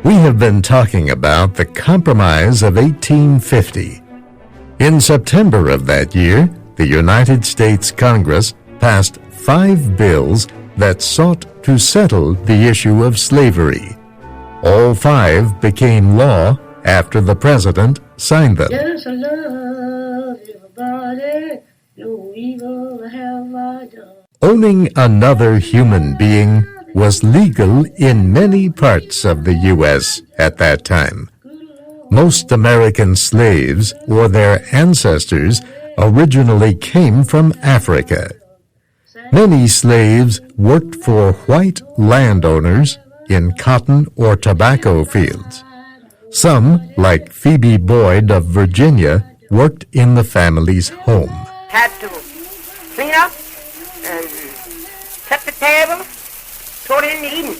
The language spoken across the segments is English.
We have been talking about the Compromise of 1850. In September of that year, the United States Congress passed 5 bills that sought to settle the issue of slavery. All 5 became law after the president signed them. Yes, I love everybody, no evil have I done. Owning another human being was legal in many parts of the U.S. at that time. Most American slaves or their ancestors originally came from Africa. Many slaves worked for white landowners in cotton or tobacco fields. Some, like Phoebe Boyd of Virginia, worked in the family's home. Had to clean up and set the table, throw it in the eating.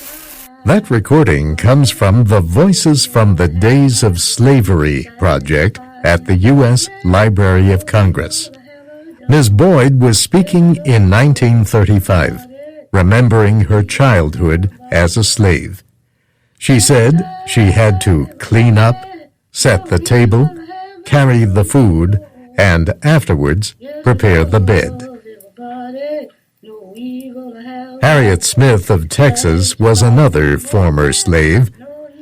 That recording comes from the Voices from the Days of Slavery project at the U.S. Library of Congress. Ms. Boyd was speaking in 1935, remembering her childhood as a slave. She said she had to clean up, set the table, carry the food, and afterwards prepare the bed. Harriet Smith of Texas was another former slave.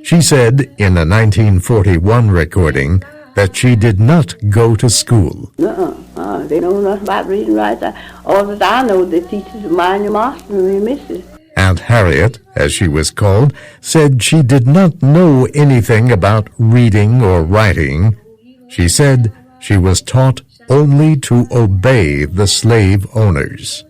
She said in a 1941 recording that she did not go to school. They know nothing about reading right. All that I know, they teach us to mind your master and your missus. Aunt Harriet, as she was called, said she did not know anything about reading or writing. She said she was taught only to obey the slave owners.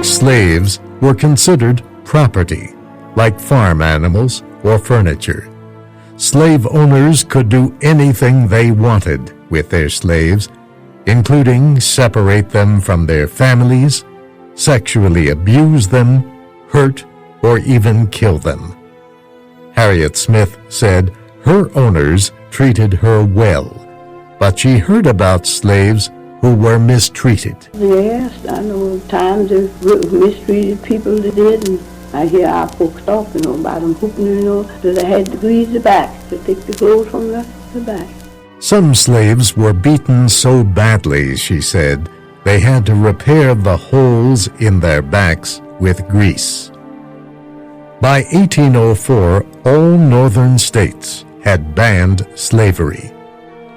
Slaves were considered property, like farm animals or furniture. Slave owners could do anything they wanted with their slaves, including separate them from their families, sexually abuse them, hurt, or even kill them. Harriet Smith said her owners treated her well, but she heard about slaves who were mistreated. Yes, I know times they mistreated people they did, and I hear our folks talk, about them whooping, that they had to grease the back to take the clothes from the back. Some slaves were beaten so badly, she said, they had to repair the holes in their backs with grease. By 1804, all northern states had banned slavery,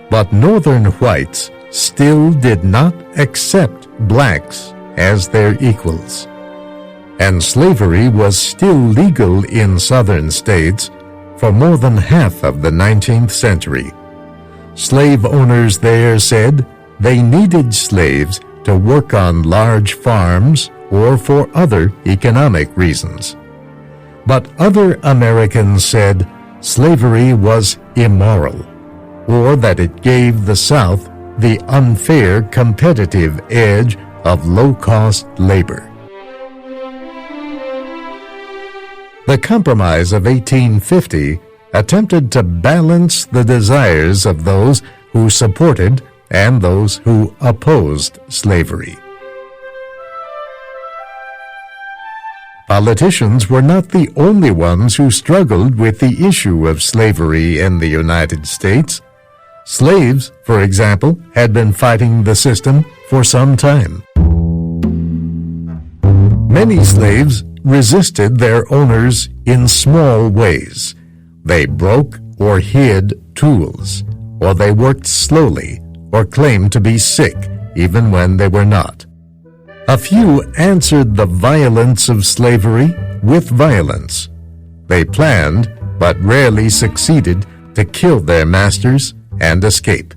but northern whites still did not accept blacks as their equals. And slavery was still legal in southern states for more than half of the 19th century. Slave owners there said they needed slaves to work on large farms or for other economic reasons. But other Americans said slavery was immoral, or that it gave the South the unfair competitive edge of low-cost labor. The Compromise of 1850 attempted to balance the desires of those who supported and those who opposed slavery. Politicians were not the only ones who struggled with the issue of slavery in the United States. Slaves, for example, had been fighting the system for some time. Many slaves resisted their owners in small ways. They broke or hid tools, or they worked slowly, or claimed to be sick even when they were not. A few answered the violence of slavery with violence. They planned, but rarely succeeded, to kill their masters and escape.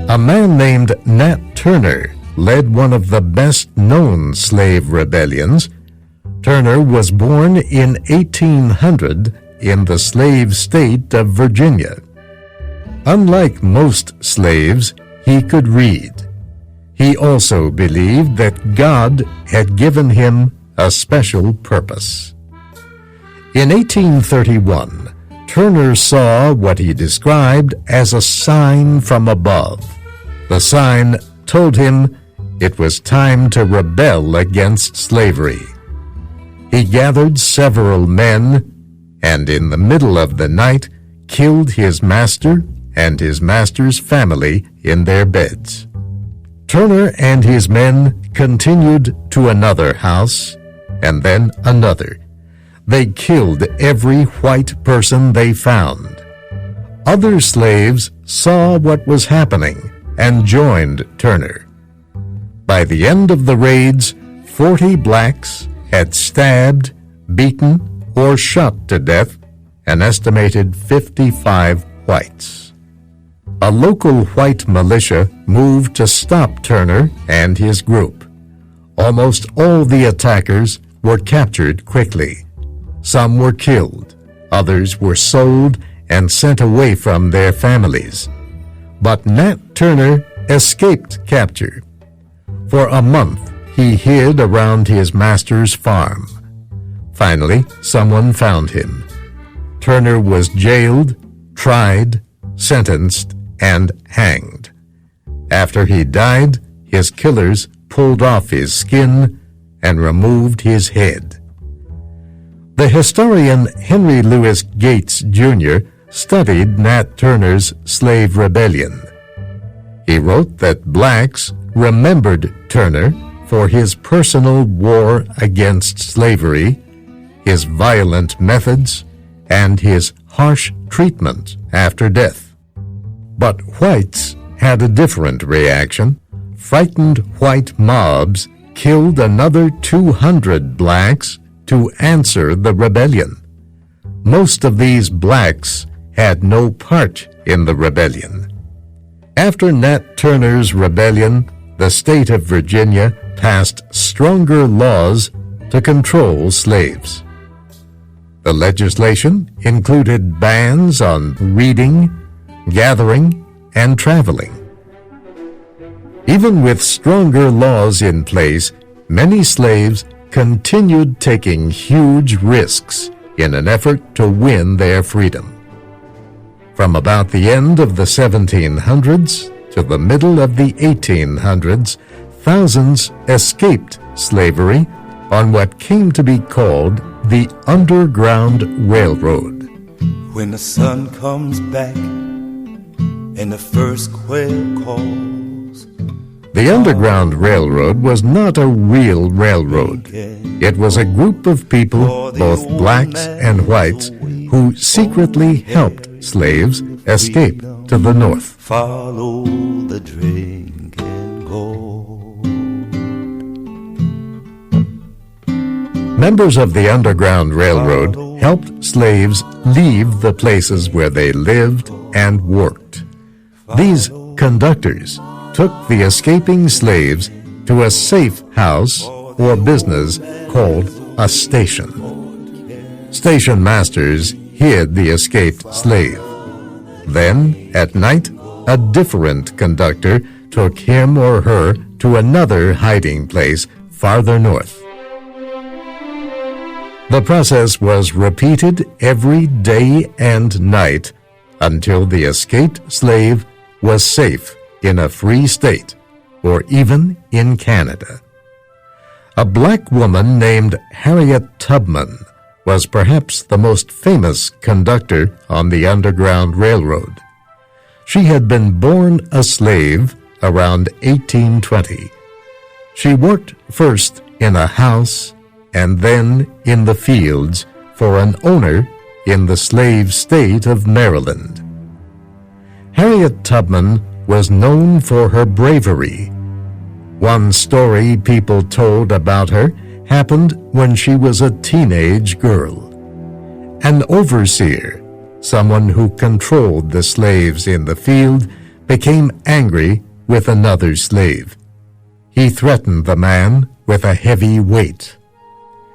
A man named Nat Turner led one of the best-known slave rebellions. Turner was born in 1800 in the slave state of Virginia. Unlike most slaves, he could read. He also believed that God had given him a special purpose. In 1831, Turner saw what he described as a sign from above. The sign told him it was time to rebel against slavery. He gathered several men and in the middle of the night killed his master and his master's family in their beds. Turner and his men continued to another house and then another. They killed every white person they found. Other slaves saw what was happening and joined Turner. By the end of the raids, 40 blacks had stabbed, beaten, or shot to death an estimated 55 whites. A local white militia moved to stop Turner and his group. Almost all the attackers were captured quickly. Some were killed, others were sold and sent away from their families. But Nat Turner escaped capture. For a month, he hid around his master's farm. Finally, someone found him. Turner was jailed, tried, sentenced, and hanged. After he died, his killers pulled off his skin and removed his head. The historian Henry Louis Gates, Jr. studied Nat Turner's slave rebellion. He wrote that blacks remembered Turner for his personal war against slavery, his violent methods, and his harsh treatment after death. But whites had a different reaction. Frightened white mobs killed another 200 blacks to answer the rebellion. Most of these blacks had no part in the rebellion. After Nat Turner's rebellion, the state of Virginia passed stronger laws to control slaves. The legislation included bans on reading, gathering, and traveling. Even with stronger laws in place, many slaves continued taking huge risks in an effort to win their freedom. From about the end of the 1700s to the middle of the 1800s, thousands escaped slavery on what came to be called the Underground Railroad. When the sun comes back and the first quail calls. The Underground Railroad was not a real railroad. It was a group of people, both blacks and whites, who secretly helped slaves escape to the north. Follow the drink and go. Members of the Underground Railroad helped slaves leave the places where they lived and worked. These conductors took the escaping slaves to a safe house or business called a station. Station masters hid the escaped slave. Then, at night, a different conductor took him or her to another hiding place farther north. The process was repeated every day and night until the escaped slave was safe in a free state or even in Canada. A black woman named Harriet Tubman was perhaps the most famous conductor on the Underground Railroad. She had been born a slave around 1820. She worked first in a house and then in the fields for an owner in the slave state of Maryland. Harriet Tubman was known for her bravery. One story people told about her happened when she was a teenage girl. An overseer, someone who controlled the slaves in the field, became angry with another slave. He threatened the man with a heavy weight.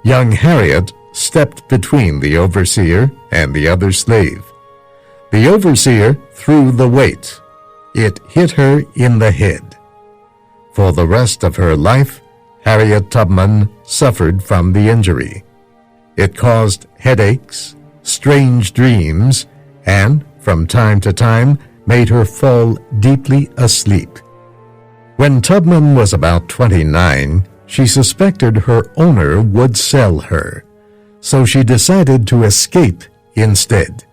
Young Harriet stepped between the overseer and the other slave. The overseer threw the weight. It hit her in the head. For the rest of her life, Harriet Tubman suffered from the injury. It caused headaches, strange dreams, and, from time to time, made her fall deeply asleep. When Tubman was about 29, she suspected her owner would sell her, so she decided to escape instead.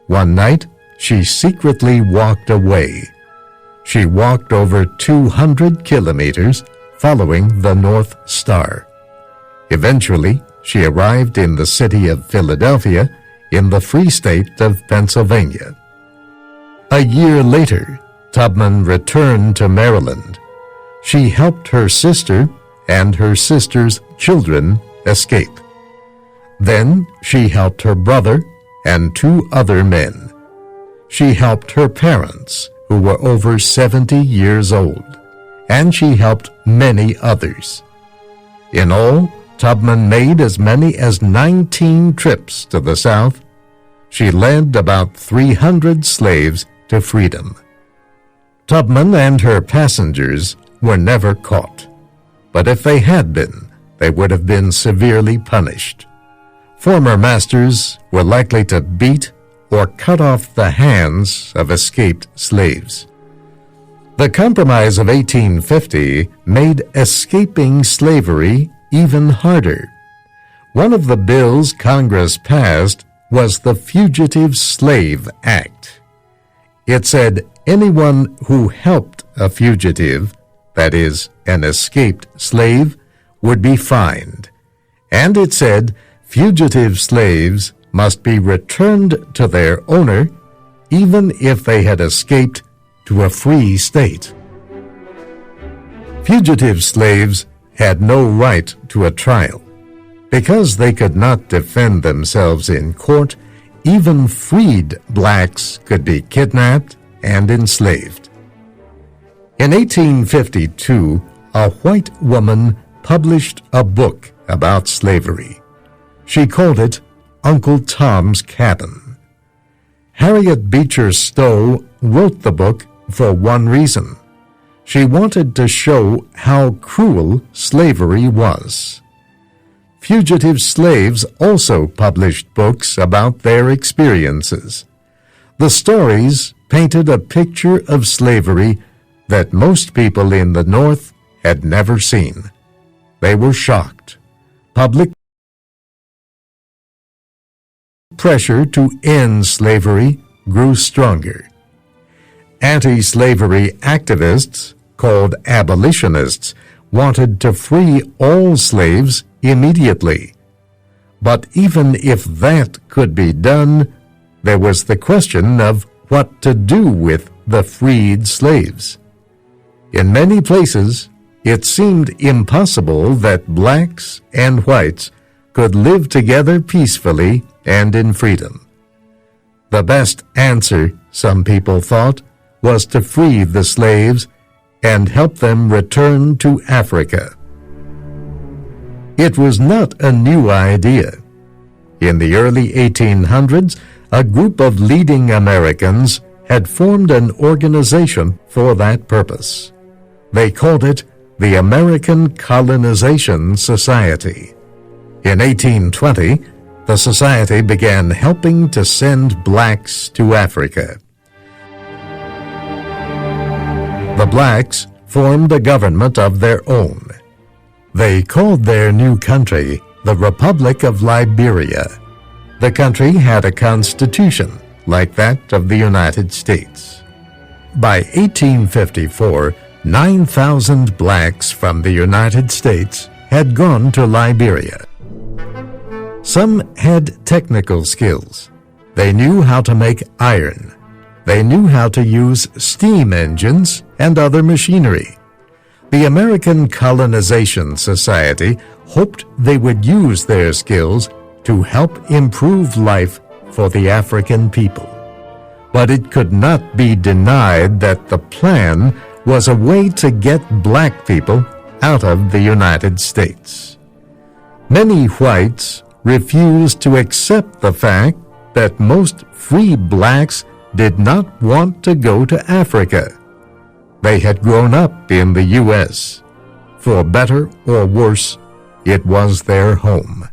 One night, she secretly walked away. She walked over 200 kilometers, following the North Star. Eventually, she arrived in the city of Philadelphia in the Free State of Pennsylvania. A year later, Tubman returned to Maryland. She helped her sister and her sister's children escape. Then she helped her brother and 2 other men. She helped her parents, who were over 70 years old, and she helped many others. In all, Tubman made as many as 19 trips to the South. She led about 300 slaves to freedom. Tubman and her passengers were never caught, but if they had been, they would have been severely punished. Former masters were likely to beat or cut off the hands of escaped slaves. The Compromise of 1850 made escaping slavery even harder. One of the bills Congress passed was the Fugitive Slave Act. It said anyone who helped a fugitive, that is, an escaped slave, would be fined. And it said fugitive slaves must be returned to their owner even if they had escaped to a free state. Fugitive slaves had no right to a trial. Because they could not defend themselves in court, even freed blacks could be kidnapped and enslaved. In 1852, a white woman published a book about slavery. She called it Uncle Tom's Cabin. Harriet Beecher Stowe wrote the book for one reason. She wanted to show how cruel slavery was. Fugitive slaves also published books about their experiences. The stories painted a picture of slavery that most people in the North had never seen. They were shocked. Public pressure to end slavery grew stronger. Anti-slavery activists, called abolitionists, wanted to free all slaves immediately. But even if that could be done, there was the question of what to do with the freed slaves. In many places, it seemed impossible that blacks and whites could live together peacefully and in freedom. The best answer, some people thought, was to free the slaves and help them return to Africa. It was not a new idea. In the early 1800s, a group of leading Americans had formed an organization for that purpose. They called it the American Colonization Society. In 1820, the society began helping to send blacks to Africa. The blacks formed a government of their own. They called their new country the Republic of Liberia. The country had a constitution like that of the United States. By 1854, 9,000 blacks from the United States had gone to Liberia. Some had technical skills. They knew how to make iron. They knew how to use steam engines and other machinery. The American Colonization Society hoped they would use their skills to help improve life for the African people. But it could not be denied that the plan was a way to get black people out of the United States. Many whites refused to accept the fact that most free blacks did not want to go to Africa. They had grown up in the U.S. For better or worse, it was their home.